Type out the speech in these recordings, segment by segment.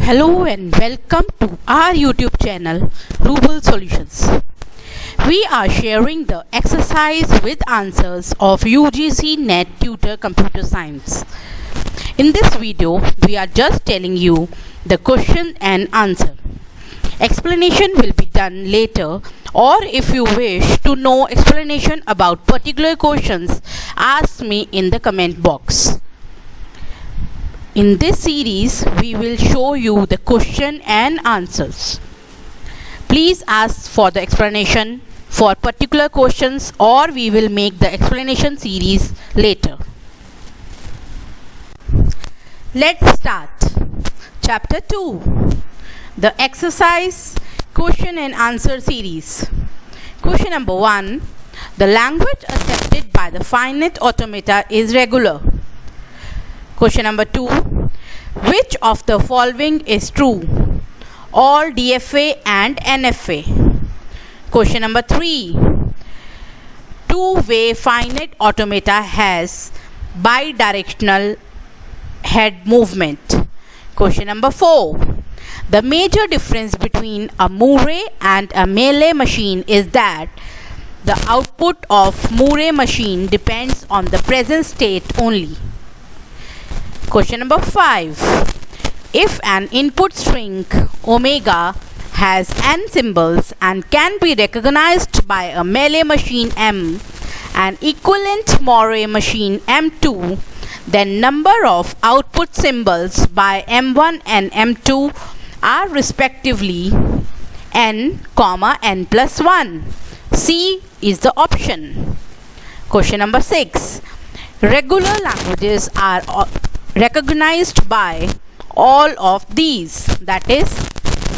Hello and welcome to our YouTube channel rubalsolutions. We are sharing the exercise with answers of UGC NET Tutor Computer Science. In this video, we are just telling you the question and answer. Explanation will be done later, or if you wish to know explanation about particular questions, ask me in the comment box. In this series, we will show you the question and answers. Please ask for the explanation for particular questions, or we will make the explanation series later. Let's start. Chapter 2. The exercise question and answer series. Question number 1. The language accepted by the finite automata is regular. Question number 2. Which of the following is true? All DFA and NFA. Question number 3. Two-way finite automata has bidirectional head movement. Question number 4. The major difference between a Murray and a Mealy machine is that the output of Murray machine depends on the present state only. Question number 5. If an input string omega has n symbols and can be recognized by a Mealy machine M and equivalent Murray machine M2, then number of output symbols by M1 and M2 are respectively n, n plus 1. C is the option. Question number 6. Regular languages are recognized by all of these, that is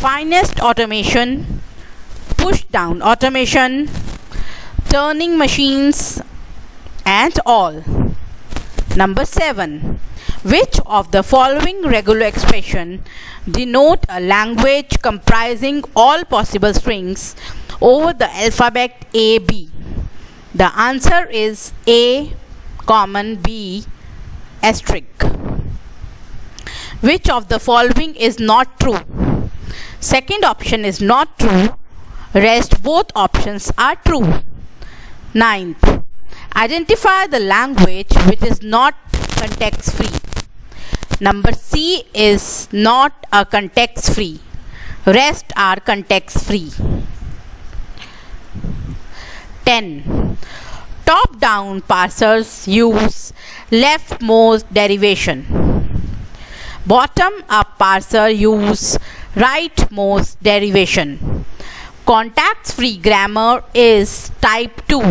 finest automation, push down automation, turning machines, and all. Number 7. Which of the following regular expression denote a language comprising all possible strings over the alphabet A, B? The answer is A, B, asterisk. Which of the following is not true? Second option is not true. Rest both options are true. 9th. Identify the language which is not context free. Number C is not a context free. Rest are context free. 10. Top down parsers use leftmost derivation. Bottom up parser use rightmost derivation. Context free grammar is type 2.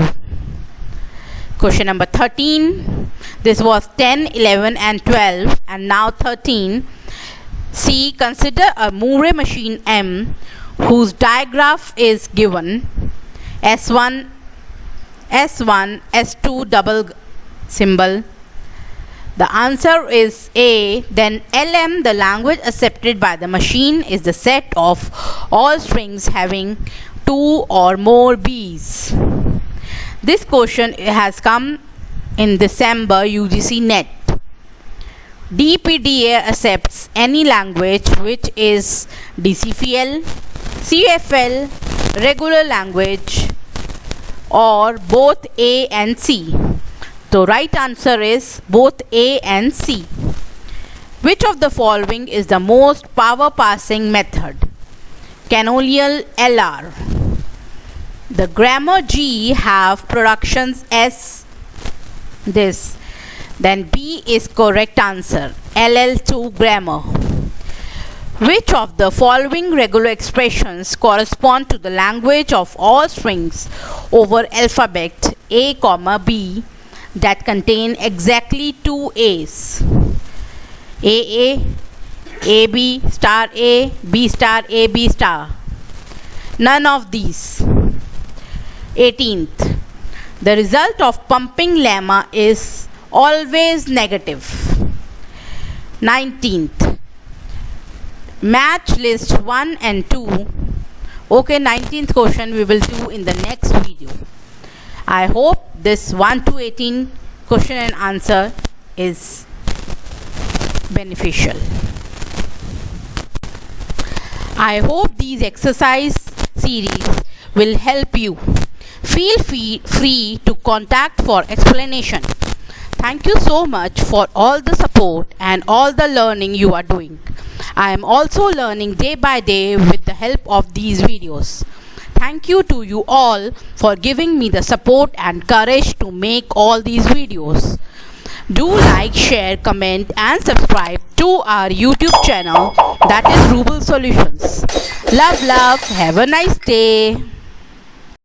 Question number 13. This was 10, 11 and 12, and now 13. C. Consider a Murray machine M whose digraph is given S1, S2 double symbol. The answer is A. Then LM, the language accepted by the machine, is the set of all strings having 2 or more B's. This question has come in December UGC NET. DPDA accepts any language which is DCFL, CFL, regular language, or both A and C. The right answer is both A and C. Which of the following is the most power passing method? Canonical LR. The grammar G have productions S this. Then B is correct answer. LL2 grammar. Which of the following regular expressions correspond to the language of all strings over alphabet A, B that contain exactly 2 A's? AA, AB star A, B star A, B star. None of these. 18th. The result of pumping lemma is always negative. 19th. Match list 1 and 2. Okay, 19th question we will do in the next video. I hope this 1 to 18 question and answer is beneficial. I hope these exercise series will help you. Feel free to contact for explanation. Thank you so much for all the support and all the learning you are doing. I am also learning day by day with the help of these videos. Thank you to you all for giving me the support and courage to make all these videos. Do like, share, comment and subscribe to our YouTube channel, that is Rubal Solutions. Love. Have a nice day.